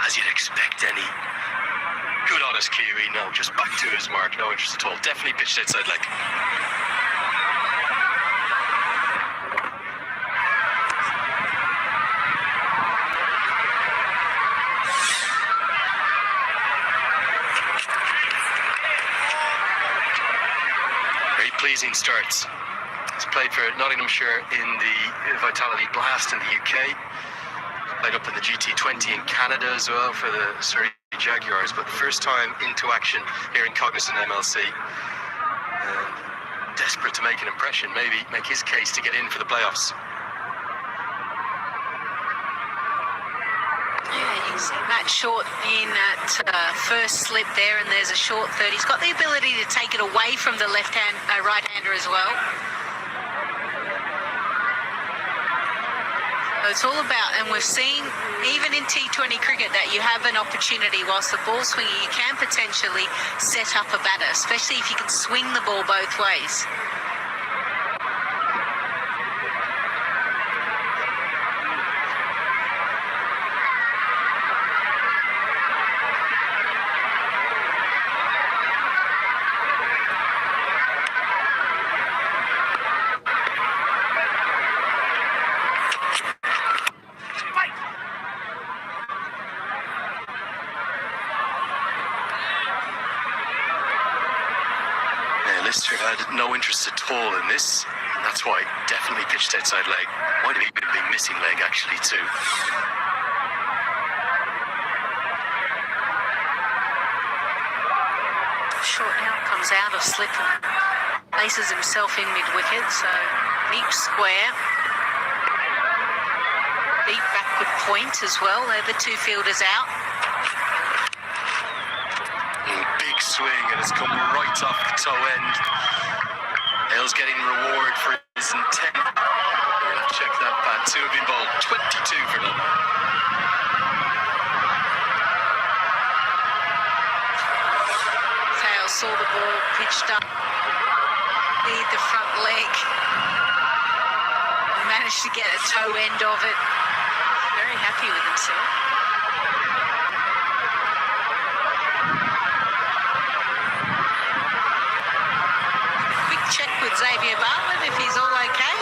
as you'd expect any good honest Kiwi. No, just back to his mark, no interest at all. Definitely pitched outside leg. Very pleasing starts. He's played for Nottinghamshire in the Vitality Blast in the UK. Played up in the GT20 in Canada as well for the Surrey Jaguars, but first time into action here in Cognizant MLC. Desperate to make an impression, maybe make his case to get in for the playoffs. Yeah, you see Matt Short in at first slip there, and there's a short third. He's got the ability to take it away from the right-hander as well. It's all about, and we've seen even in T20 cricket that you have an opportunity whilst the ball's swinging, you can potentially set up a batter, especially if you can swing the ball both ways. Lister had no interest at all in this, and that's why he definitely pitched outside leg. Might have even been missing leg actually too. Short now comes out of slip and places himself in mid-wicket, so deep square. Deep backward point as well. They're the two fielders out. Big swing, and it's come right off the toe end. Hale's getting reward for his intent. Check that bat. Two have been bowled. 22 for none. Hale saw the ball pitched up, lead the front leg, and managed to get a toe end of it. Very happy with himself. Check with Xavier Bartlett if he's all okay.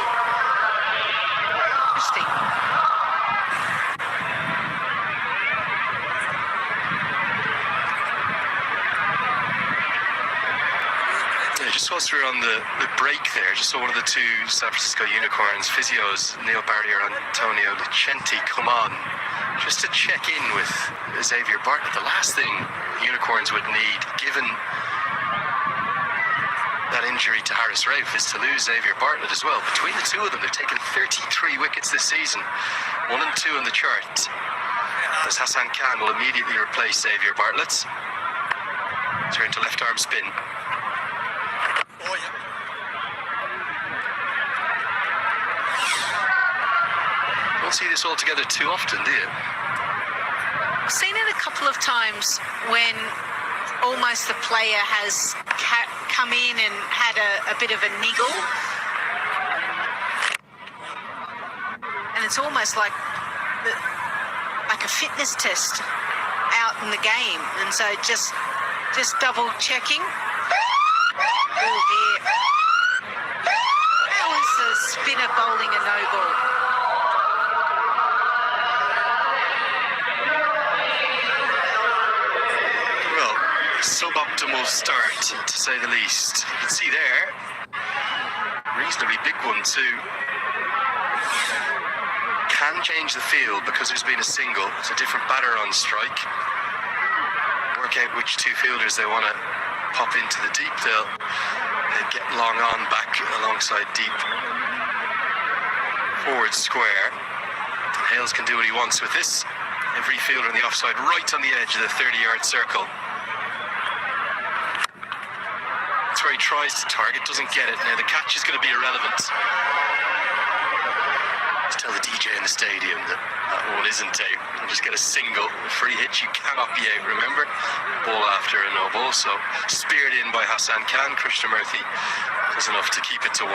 Interesting. Yeah, just whilst we were on the break there, just saw one of the two San Francisco Unicorns physios, Neil Barrier and Antonio Lucenti, come on just to check in with Xavier Bartlett. The last thing Unicorns would need, given that injury to Harris Rafe, is to lose Xavier Bartlett as well. Between the two of them, they've taken 33 wickets this season, 1 and 2 on the chart, as Hassan Khan will immediately replace Xavier Bartlett. Turn to left arm spin. Don't see this all together too often, do you? I've seen it a couple of times when almost the player has come in and had a bit of a niggle, and it's almost like a fitness test out in the game, and so just double checking. Oh dear, how is the spinner bowling a no ball? Suboptimal start, to say the least. You can see there, reasonably big one too. Can change the field because there's been a single. It's a different batter on strike. Work out which two fielders they want to pop into the deep. They'll get long on back alongside deep forward square. Hales can do what he wants with this. Every fielder on the offside right on the edge of the 30-yard circle. That's where he tries to target, doesn't get it. Now the catch is going to be irrelevant. Just tell the DJ in the stadium that one isn't out. You'll just get a single. A free hit, you cannot be out, remember? Ball after a no ball. So speared in by Hassan Khan. Krishnamurthy was enough to keep it to 1.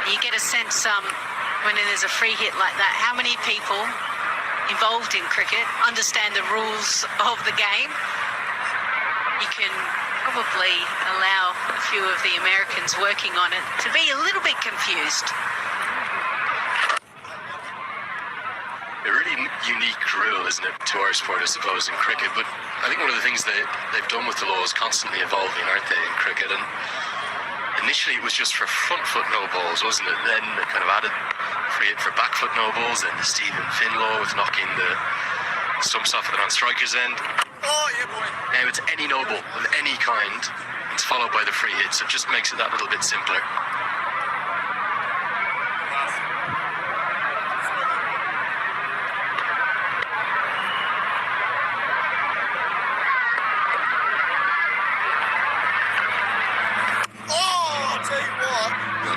You get a sense when there's a free hit like that, how many people involved in cricket understand the rules of the game. You can probably allow a few of the Americans working on it to be a little bit confused. A really unique rule, isn't it, to our sport, I suppose, in cricket. But I think one of the things they've done with the law is constantly evolving, aren't they, in cricket? And initially it was just for front foot no balls, wasn't it? Then they kind of added free hit for back foot no balls, and the Stephen Finn law with knocking the stumps off at the non-striker's end. Oh, yeah, boy. Now it's any no ball of any kind. It's followed by the free hit, so it just makes it that little bit simpler.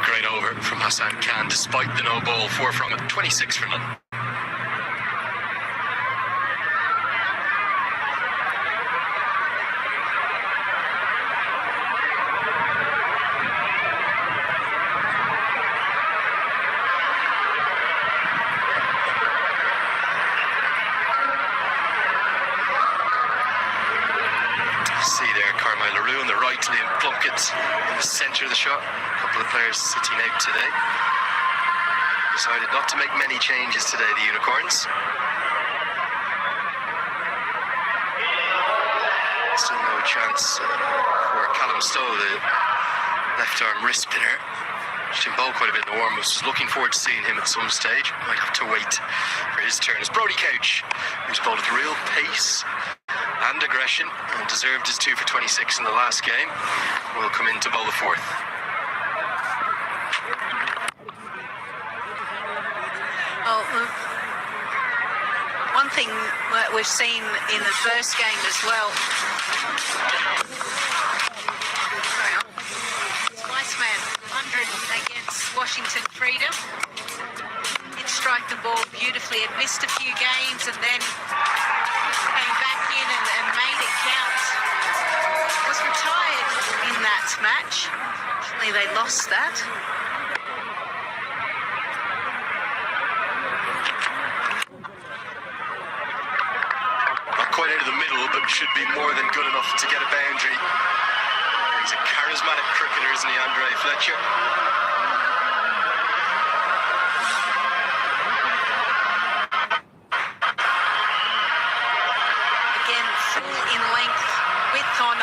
Great over from Hassan Khan, despite the no ball, 4 from it, 26 for none. See there, Carmine LaRue on the right, Liam Plunkett in the centre of the shot. A couple of players sitting out today. Decided not to make many changes today, the Unicorns. Still no chance for Callum Stowe, the left arm wrist spinner. Watched him bowl quite a bit in the warm-ups. Was looking forward to seeing him at some stage. Might have to wait for his turn. It's Brodie Couch, who's bowled with real pace and aggression, and deserved his 2 for 26 in the last game. Will come in to bowl the 4th. Well, one thing that we've seen in the first game as well. Iceman 100 against Washington Freedom. He'd strike the ball beautifully. Had missed a few games and then came back in and made it count. Was retired in that match. Unfortunately, they lost that. Not quite out of the middle, but should be more than good enough to get a boundary. He's a charismatic cricketer, isn't he, Andre Fletcher?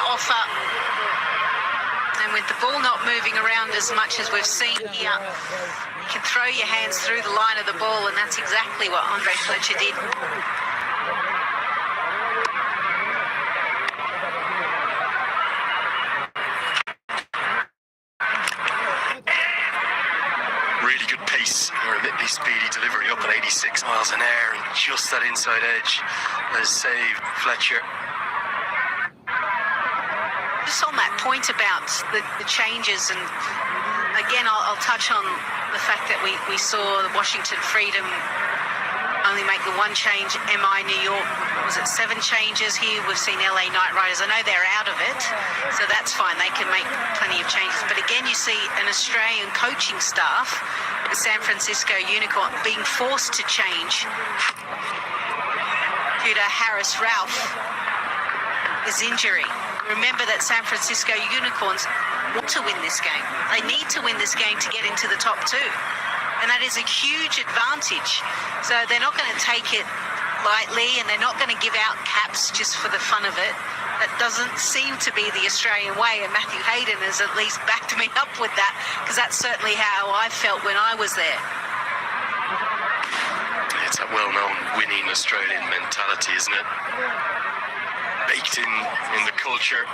Offer, and with the ball not moving around as much as we've seen here, you can throw your hands through the line of the ball, and that's exactly what Andre Fletcher did. Really good pace, or a bit speedy delivery up at 86 miles an hour, and just that inside edge has saved Fletcher. Just on that point about the changes, and again I'll touch on the fact that we saw the Washington Freedom only make the one change. MI New York, was it 7 changes here? We've seen LA Knight Riders. I know they're out of it, so that's fine, they can make plenty of changes, but again you see an Australian coaching staff, the San Francisco Unicorn, being forced to change due to Harris Ralph, his injury. Remember that San Francisco Unicorns want to win this game. They need to win this game to get into the top 2. And that is a huge advantage. So they're not going to take it lightly, and they're not going to give out caps just for the fun of it. That doesn't seem to be the Australian way, and Matthew Hayden has at least backed me up with that, because that's certainly how I felt when I was there. It's that well-known winning Australian mentality, isn't it? Baked in the culture.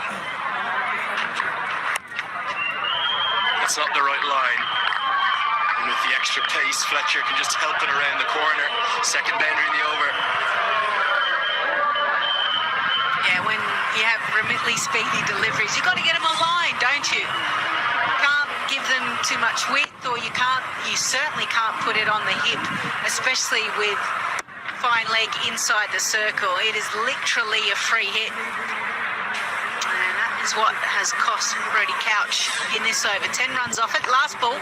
It's not the right line. And with the extra pace, Fletcher can just help it around the corner. Second boundary in the over. Yeah, when you have remotely speedy deliveries, you've got to get them aligned, don't you? You can't give them too much width, or you certainly can't put it on the hip, especially with fine leg inside the circle. It is literally a free hit, and that is what has cost Brodie Couch in this over. 10 runs off it. Last ball.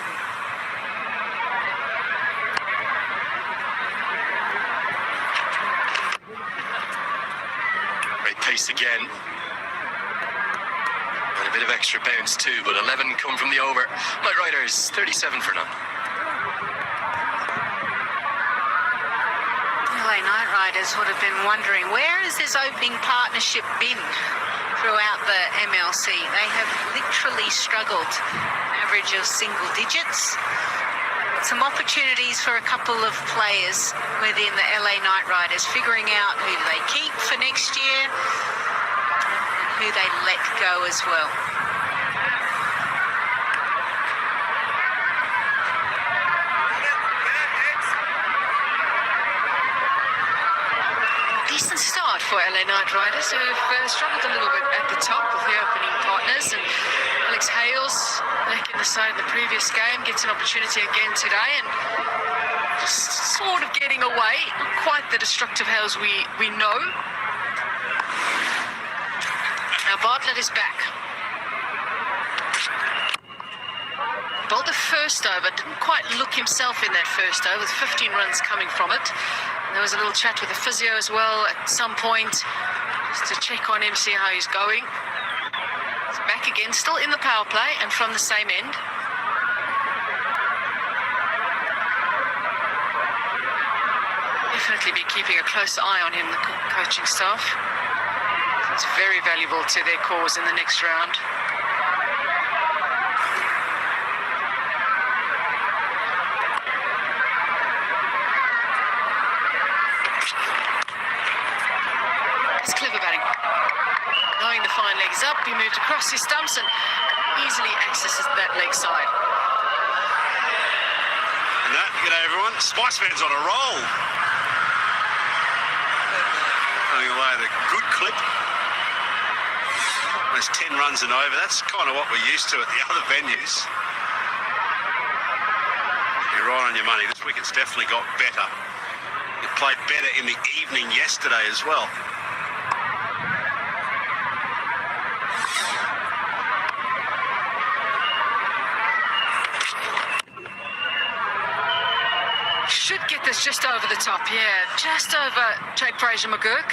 pace again. And a bit of extra bounce too, but 11 come from the over. Knight Riders 37 for none. LA Knight Riders would have been wondering, where has this opening partnership been throughout the MLC? They have literally struggled, average of single digits. Some opportunities for a couple of players within the LA Knight Riders, figuring out who they keep for next year and who they let go as well. Decent start for LA Knight Riders, who've struggled a little bit at the top with their opening partners, and Alex Hales, back in the side of the previous game, gets an opportunity again today and just sort of getting away. Not quite the destructive Hales we know. Now Bartlett is back. Bowled the first over, didn't quite look himself in that first over, with 15 runs coming from it. And there was a little chat with the physio as well at some point, just to check on him, see how he's going. He's back again, still in the power play and from the same end. Definitely be keeping a close eye on him, the coaching staff. It's very valuable to their cause in the next round. It's clever batting. Knowing the fine leg is up, he moved across his stumps and easily accesses that leg side. And that, g'day everyone, Spiceman's on a roll. Going away with a good clip. There's 10 runs and over. That's kind of what we're used to at the other venues. You're right on your money. This wicket's definitely got better. It played better in the evening yesterday as well. Should get this just over the top, yeah. Just over Jake Fraser-McGurk.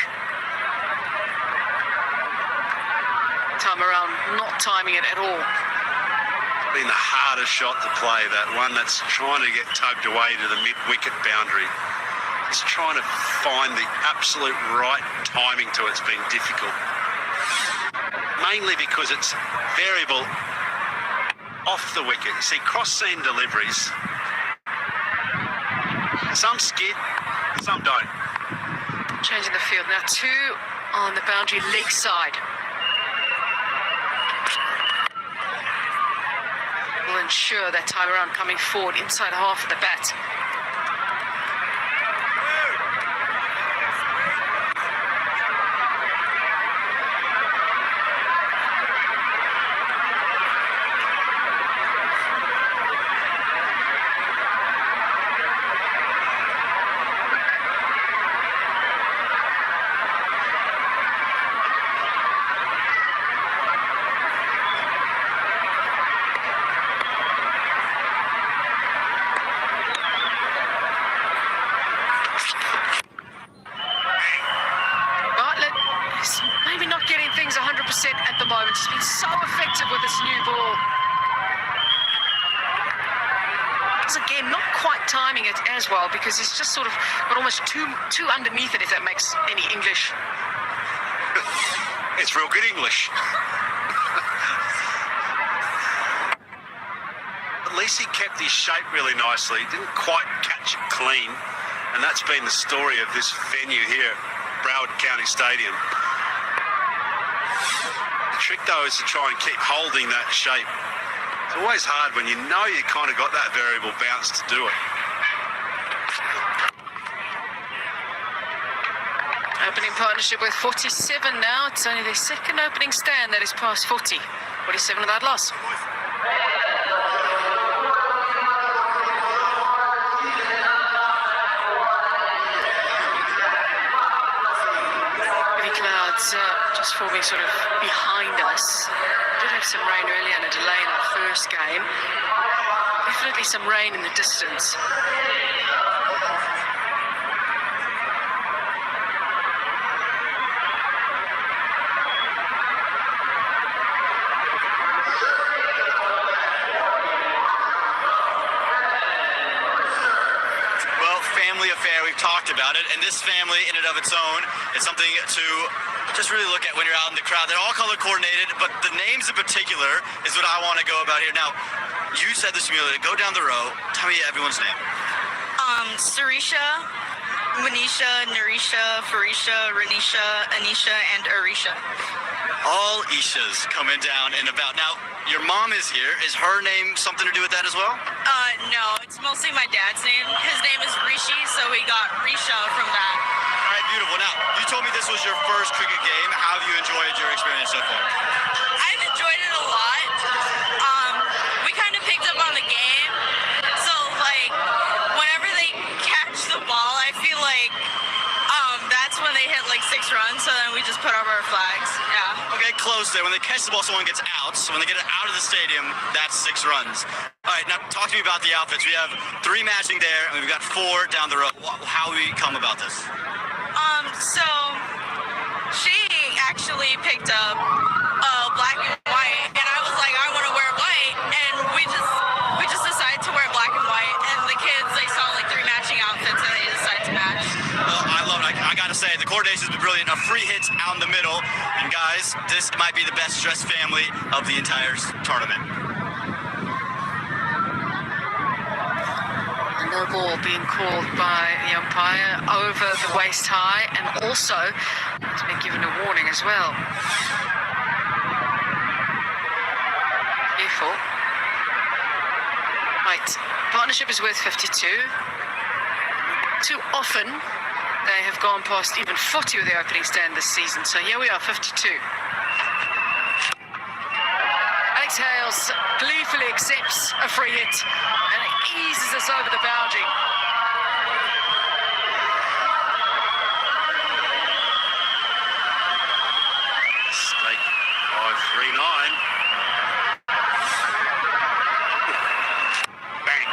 Time around, not timing it at all. Been the hardest shot to play, that one that's trying to get tugged away to the mid-wicket boundary. Just trying to find the absolute right timing to it's been difficult. Mainly because it's variable off the wicket. You see, cross-seam deliveries, some skid, some don't. Changing the field now, 2 on the boundary leg side. Will ensure that time around coming forward inside half of the bat. At the moment, he's been so effective with this new ball. Again, not quite timing it as well, because he's just sort of got almost too underneath it, if that makes any English. It's real good English. At least he kept his shape really nicely. He didn't quite catch it clean, and that's been the story of this venue here at Broward County Stadium. The trick though is to try and keep holding that shape. It's always hard when you know you kind of got that variable bounce to do it. Opening partnership with 47 now. It's only their second opening stand that is past 40. 47 without loss. Heavy clouds just forming sort of behind us. We did have some rain earlier and a delay in our first game. Definitely some rain in the distance. talked about it, and this family in and of its own is something to just really look at when you're out in the crowd. They're all color coordinated, but the names in particular is what I want to go about here. Now, you said this to me earlier. Go down the row. Tell me everyone's name. Sarisha, Manisha, Narisha, Farisha, Renisha, Anisha, and Arisha. All Ishas coming down and about. Now, your mom is here. Is her name something to do with that as well? No, it's mostly my dad's name. His name is Rishi, so we got Risha from that. All right, beautiful. Now, you told me this was your first cricket game. How have you enjoyed your experience so far? I've enjoyed it a lot. We kind of picked up on the game, so like whenever they catch the ball, I feel like that's when they hit like 6 runs. So then we just put up our flags. Yeah. Okay, close there. When they catch the ball, someone gets out. So when they get it out of the stadium, that's 6 runs. All right, now talk to me about the outfits. We have 3 matching there, and we've got 4 down the road. How we come about this? So she actually picked up black and white, and I was like, I want to wear white, and we just decided to wear black and white. And the kids, they saw like 3 matching outfits, and they decided to match. Well, I love it. I gotta say, the coordination's been brilliant. A free hit out in the middle, and guys, this might be the best dressed family of the entire tournament. No ball being called by the umpire over the waist high, and also it's been given a warning as well. Careful. Right, partnership is worth 52. Too often they have gone past even 40 with the opening stand this season, so here we are, 52. Alex Hales gleefully accepts a free hit and eases us over the boundary. Stake 539. Bang.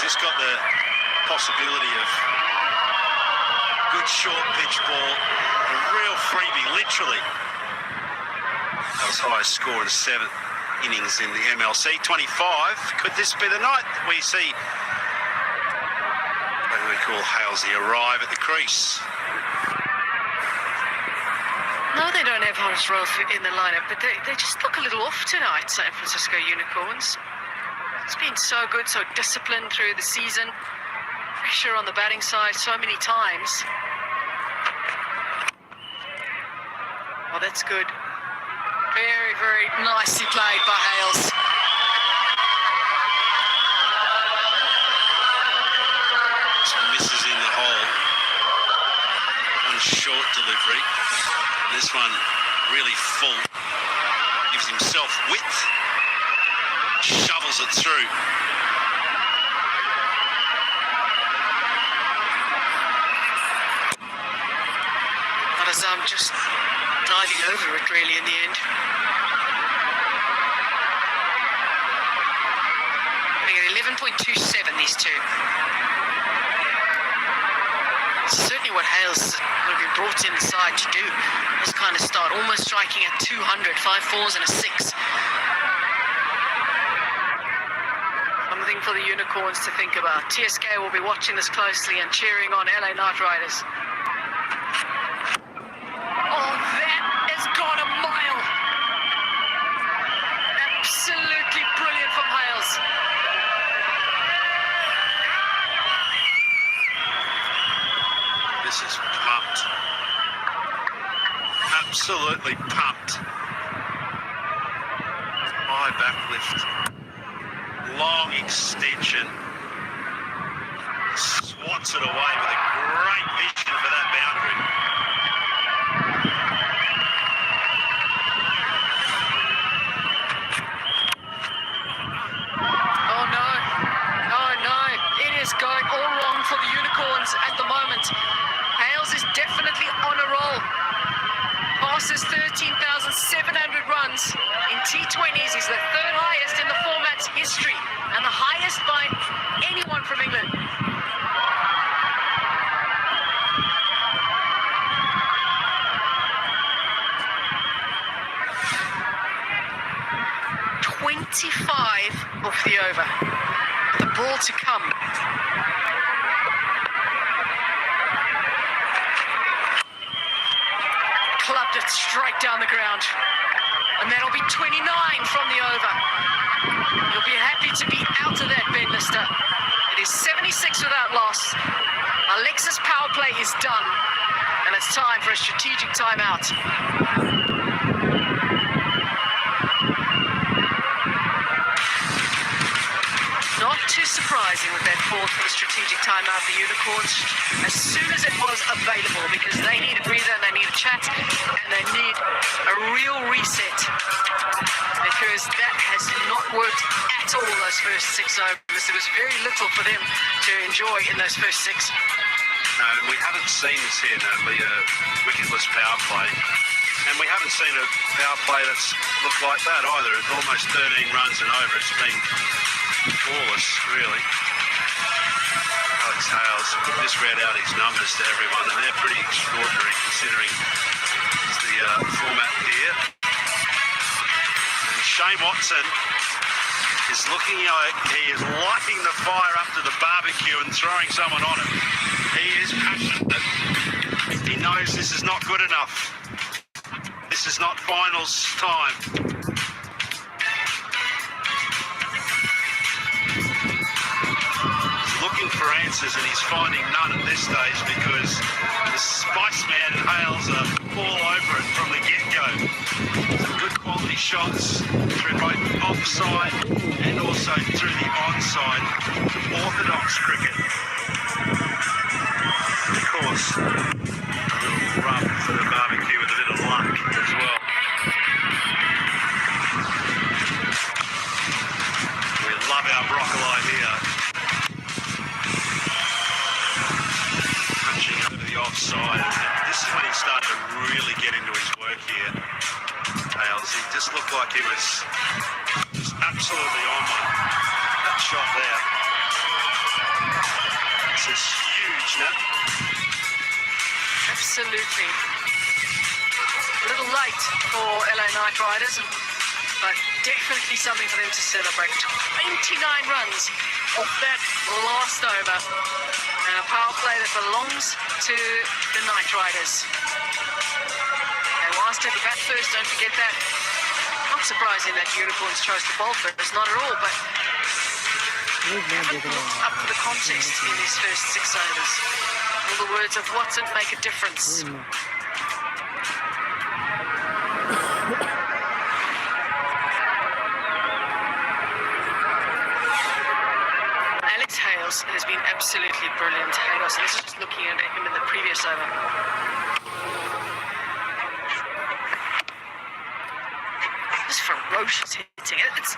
Just got the possibility of good short pitch ball. A real freebie, literally. That was highest score in the 7th innings in the MLC. 25. Could this be the night we see what we call Halesy arrive at the crease? No, they don't have Horace Rolfe in the lineup, but they just look a little off tonight, San Francisco Unicorns. It's been so good, so disciplined through the season. Pressure on the batting side so many times. Oh, that's good. Very, very nicely played by Hales. Some misses in the hole. One short delivery. This one really full. Gives himself width. Shovels it through. Adazam just diving over it really in the end. They get 11.27, these two. Certainly what Hales would have been brought in the side to do. This kind of start, almost striking at 200, 5 fours and a 6. Something for the Unicorns to think about. TSK will be watching this closely and cheering on LA Knight Riders. Oh, that has gone a mile. Absolutely brilliant from Hales. This is pumped. Absolutely pumped. High back lift. Long extension. Swats it away with a great vision for that boundary. Oh no. Oh no. It is going all wrong for the Unicorns at the moment. Hales is definitely on a roll. Passes 13,700 runs in T20s. He's the 3rd highest in the format's history and the highest by anyone from England. .25 off the over. The ball to come. it straight down the ground. And that'll be 29 from the over. You'll be happy to be out of that, Ben Lister. It is 76 without loss. Alexa's power play is done. And it's time for a strategic timeout. Not too surprising with that call for the strategic timeout, the Unicorns, as soon as it was available, because they need a breather, and they need a chat, and they need a real reset, because that has not worked at all those first 6 overs. There was very little for them to enjoy in those first 6. No, we haven't seen this here, Natalie, a wicketless power play. And we haven't seen a power play that's looked like that either. It's almost 13 runs and over. It's been flawless, really. Alex Hales just read out his numbers to everyone, and they're pretty extraordinary considering the format here. And Shane Watson is looking like he is lighting the fire up to the barbecue and throwing someone on it. He is passionate. He knows this is not good enough. This is not finals time. He's looking for answers, and he's finding none at this stage because the Spiceman and Hales are all over it from the get-go. Some good quality shots through both offside and also through the onside. Orthodox cricket. Of course, a little rub for the barbecue with a bit of luck as well. We love our broccoli here. Punching over the offside. And this is when he started to really get into his work here. Hales, he just looked like he was just absolutely on one. That shot there. This is huge, no? Absolutely. A little late for LA Knight Riders, but definitely something for them to celebrate. 29 runs off that last over. And a power play that belongs to the Knight Riders. They last had the bat first, don't forget that. Not surprising that Unicorns chose to bowl first, not at all, but haven't looked up to the context in these first 6 overs. All the words of Watson make a difference. Alex Hales has been absolutely brilliant. Hales, this is just looking at him in the previous over. Just ferocious hitting. It's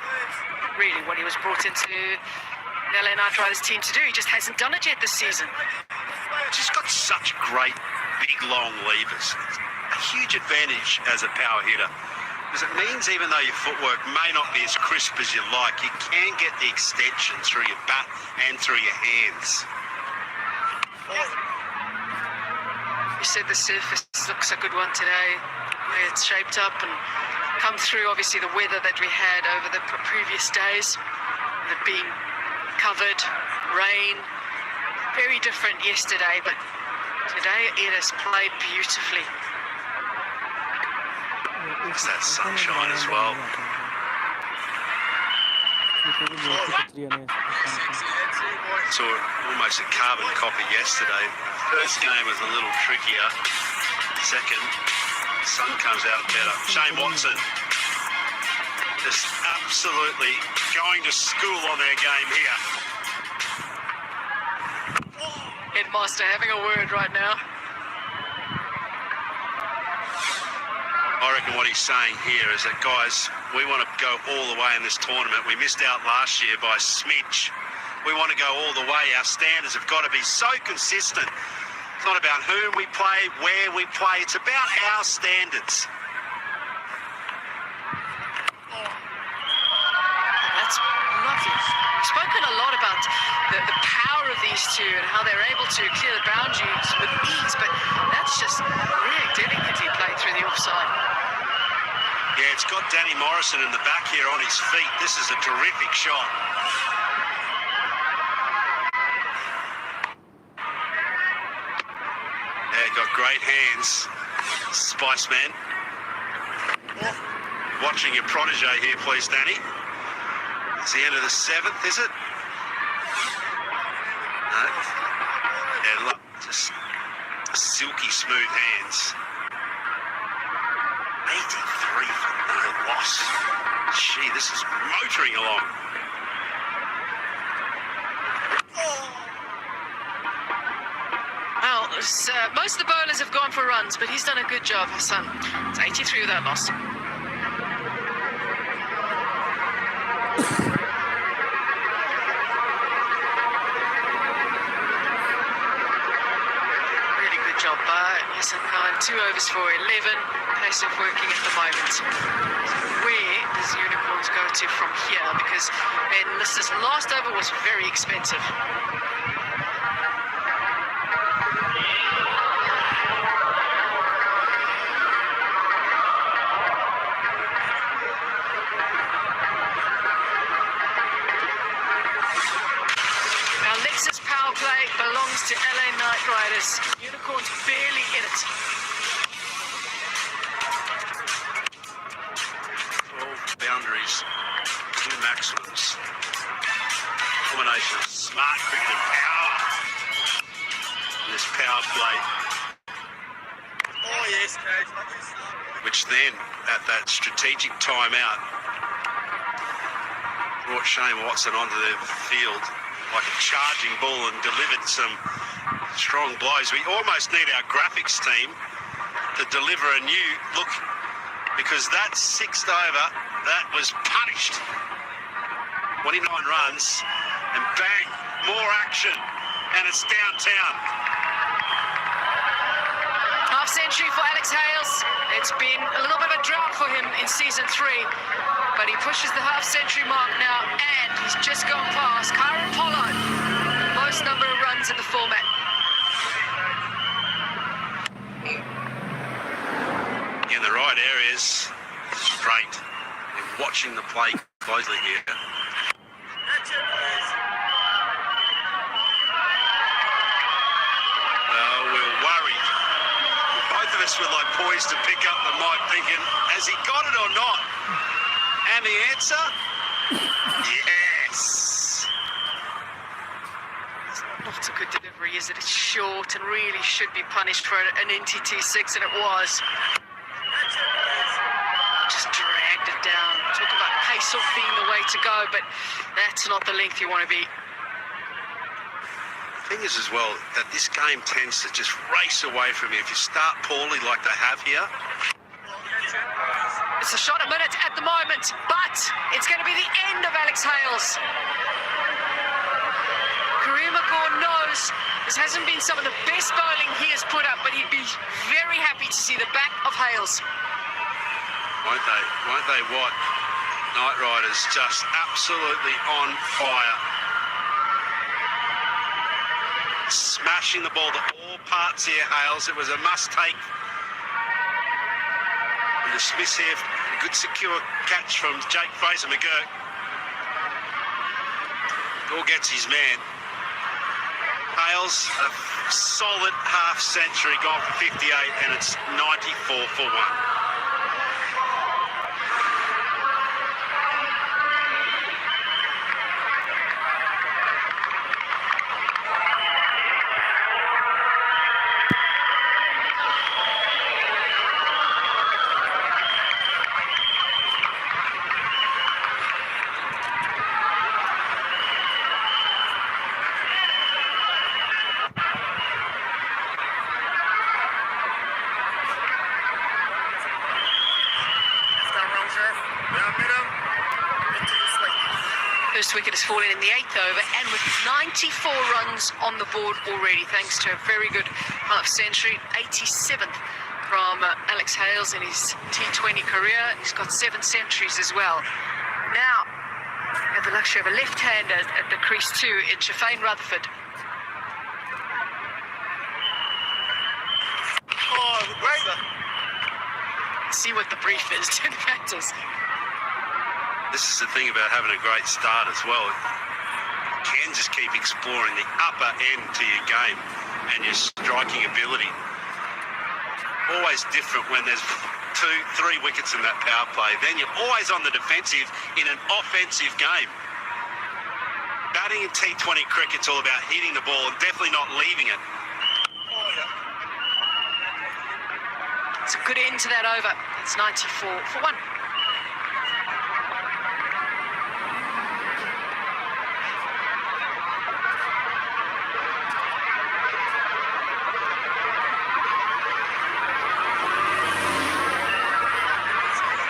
really what he was brought into the LA Knight Riders team to do. He just hasn't done it yet this season. Just got such great, big, long levers. A huge advantage as a power hitter. Because it means even though your footwork may not be as crisp as you like, you can get the extension through your bat and through your hands. You said the surface looks a good one today. It's shaped up and come through, obviously, the weather that we had over the previous days. With it being covered, rain. Very different yesterday, but today it has played beautifully. It's that sunshine as well. So almost a carbon copy yesterday. First game was a little trickier. Second, the sun comes out better. Shane Watson just absolutely going to school on their game here. Headmaster having a word right now. I reckon what he's saying here is that, guys, we want to go all the way in this tournament. We missed out last year by a smidge. We want to go all the way. Our standards have got to be so consistent. It's not about whom we play, where we play. It's about our standards. That's lovely. We've spoken a lot about the power of these two and how they're able to clear the boundaries with ease, but that's just really delicately played through the offside. Yeah, it's got Danny Morrison in the back here on his feet. This is a terrific shot. Yeah, got great hands. Spiceman. Watching your protege here, please, Danny. It's the end of the 7th, is it? No. Yeah, look, just silky smooth hands. 83 for no loss. Gee, this is motoring along. Well, most of the bowlers have gone for runs, but he's done a good job, Hassan. It's 83 without loss. Really good job by Hassan Khan. 2 overs for 11. Pace of working at the moment. Where does Unicorns go to from here? Because Ben Lister's last over was very expensive. Alexis power play belongs to LA Knight Riders. Unicorns barely in it. 12 boundaries, 2 maximums. Combination of smart cricket and power. And this power play. Oh, yes, coach. Which then, at that strategic timeout, brought Shane Watson onto the field like a charging bull and delivered some strong blows. We almost need our graphics team to deliver a new look, because that 6th over, that was punished. 29 runs and bang, more action, and it's downtown. Half century for Alex Hales. It's been a little bit of a drought for him in season 3, but he pushes the half century mark now, and he's just gone past Kyron Pollard, most number of runs in the format. In the right areas, straight. And watching the play closely here. Well, we're worried. Both of us were like poised to pick up the mic thinking, has he got it or not? And the answer? Yes. Not a good delivery, is it? It's short and really should be punished for an NTT6, and it was. Just dragged it down. Talk about pace off being the way to go, but that's not the length you want to be. The thing is as well that this game tends to just race away from you. If you start poorly like they have here. It's a shot a minute at the moment, but it's going to be the end of Alex Hales. Kareem Agor knows this hasn't been some of the best bowling he has put up, but he'd be very happy to see the back of Hales. Won't they? Won't they what? Knight Riders just absolutely on fire. Smashing the ball to all parts here, Hales. It was a must-take. And the Smiths here, a good secure catch from Jake Fraser McGurk. All gets his man. Hales, a solid half century, gone for 58, and it's 94 for 1. First wicket has fallen in the 8th over, and with 94 runs on the board already, thanks to a very good half century, 87th from Alex Hales in his T20 career. He's got 7 centuries as well. Now, we have the luxury of a left-hander at the crease too in Shafane Rutherford. Oh, great. See what the brief is to the batters. This is the thing about having a great start as well. You can just keep exploring the upper end to your game and your striking ability. Always different when there's 2-3 wickets in that power play. Then you're always on the defensive in an offensive game. Batting in T20 cricket's all about hitting the ball and definitely not leaving it. It's a good end to that over. It's 94 for 1.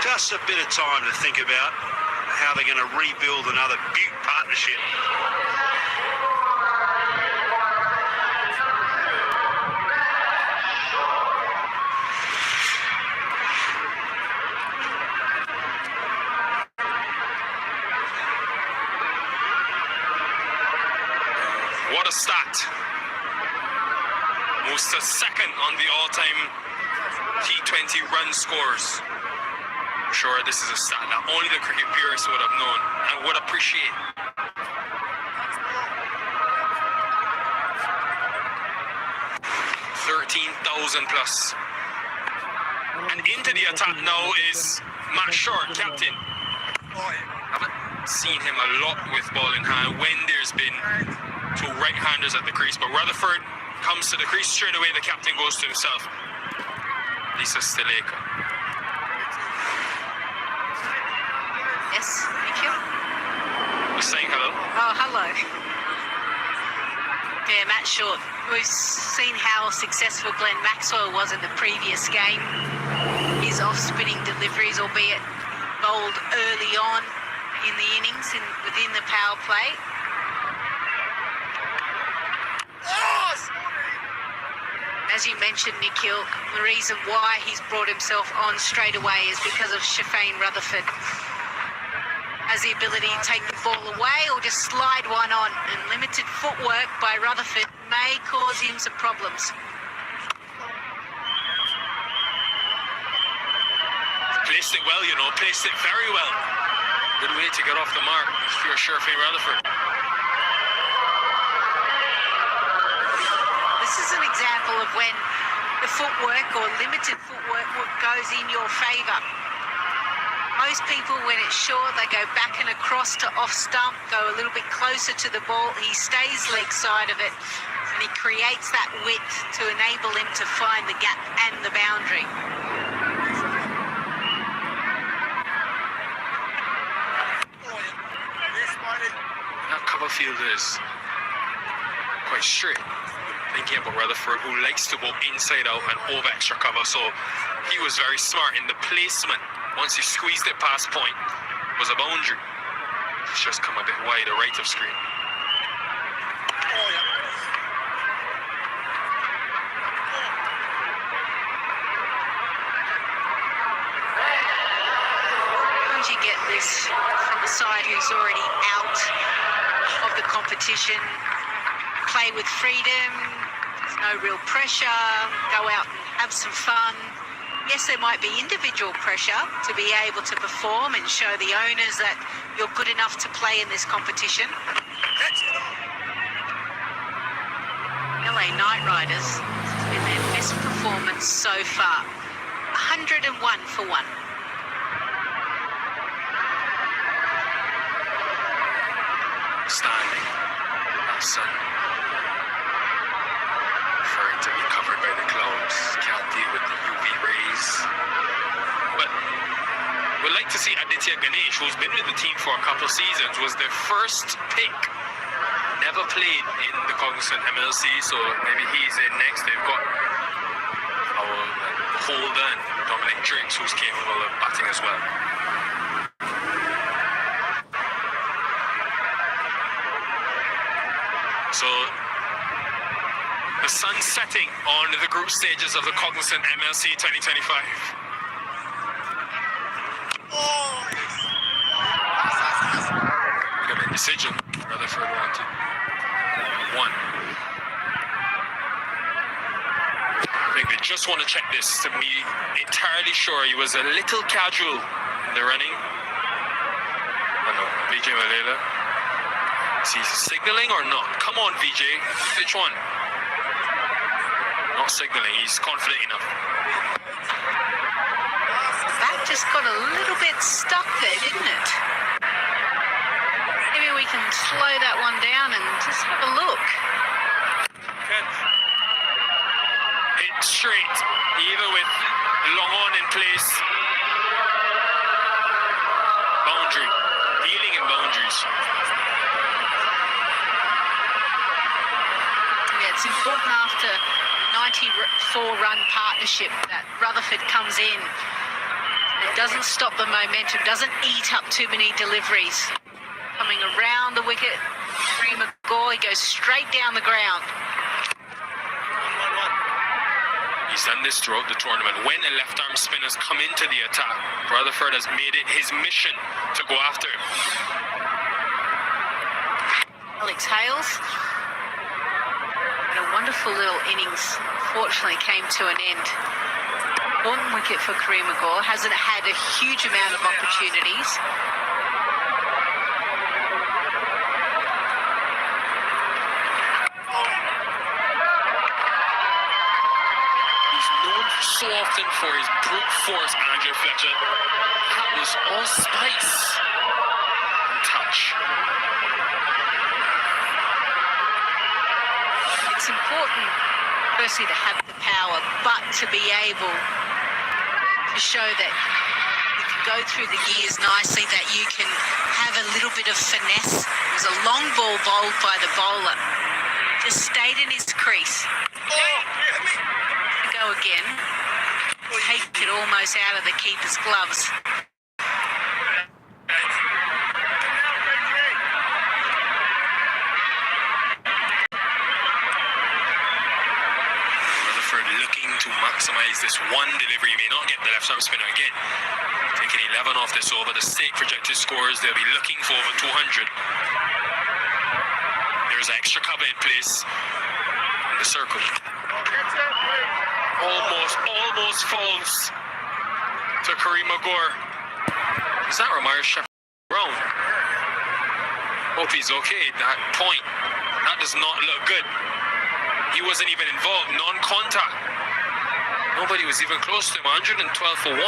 Just a bit of time to think about how they're going to rebuild another Butte partnership. What a start. Moves to second on the all-time T20 run scores. Sure, this is a stat that only the cricket purists would have known and would appreciate. $13,000 plus. And into the attack now is Matt Short, captain. Haven't seen him a lot with ball in hand when there's been two right-handers at the crease, but Rutherford comes to the crease straight away. The captain goes to himself. Lisa Stileka. Yes, thank you. Just saying hello. Oh, hello. Yeah, Matt Short. We've seen how successful Glenn Maxwell was in the previous game. His off-spinning deliveries, albeit bowled early on in the innings and within the power play. As you mentioned, Nikhil, the reason why he's brought himself on straight away is because of Shafane Rutherford. Has the ability to take the ball away or just slide one on, and limited footwork by Rutherford may cause him some problems. Placed it well, you know, placed it very well. Good way to get off the mark if you're Shafane Rutherford. This is an example of when the footwork or limited footwork goes in your favour. Most people, when it's short, they go back and across to off stump, go a little bit closer to the ball. He stays leg side of it, and he creates that width to enable him to find the gap and the boundary. That cover field is quite straight. Thinking about Rutherford, who likes to go inside out and over extra cover, so he was very smart in the placement. Once he squeezed it past point, was a boundary. It's just come a bit wider right of screen. Once you get this from a side who's already out of the competition, play with freedom, there's no real pressure, go out and have some fun. Yes, there might be individual pressure to be able to perform and show the owners that you're good enough to play in this competition. LA Knight Riders has been their best performance so far. 101 for 1. Standing. That sun. Preferring to be covered by the clouds. Can't deal with the UV rays. But we'd like to see Aditya Ganesh, who's been with the team for a couple of seasons, was their first pick. Never played in the Cognizant MLC, so maybe he's in next. They've got our Holden, Dominic Drakes, who's capable of batting as well. So the sun setting on the group stages of the Cognizant MLC 2025. Got a decision. Rutherford wanted 1. I think they just want to check this to be entirely sure. He was a little casual in the running. I know, Vijay Mallela. Is he signaling or not? Come on, VJ. Which one? Not signaling. He's confident enough. just got a little bit stuck there, didn't it? Maybe we can slow that one down and just have a look. Hit straight, even with long on in place. Boundary, dealing in boundaries. Yeah, it's important after 94-run partnership that Rutherford comes in. It doesn't stop the momentum, doesn't eat up too many deliveries. Coming around the wicket, McGaw, he goes straight down the ground. He's done this throughout the tournament. When a left-arm spinners come into the attack, Rutherford has made it his mission to go after him. Alex Hales. And a wonderful little innings, fortunately, came to an end. Important wicket for Kareem McGaw. Hasn't had a huge amount of opportunities. So often for his brute force, Andrew Fletcher. That was all spice and touch. It's important, firstly, to have the power, but to be able to show that you can go through the gears nicely, that you can have a little bit of finesse. It was a long ball bowled by the bowler. Just stayed in his crease. To go again. Take it almost out of the keeper's gloves. Rutherford looking to maximise this one delivery. He may not get the left arm spinner again. Taking 11 off this over. The stake projected scores, they'll be looking for over 200. There's extra cover in place in the circle. Almost falls to Kareem McGaw. Is that Ramar Shepherd Brown? Hope he's okay. That point, that does not look good. He wasn't even involved. Non-contact. Nobody was even close to him. 112 for 1.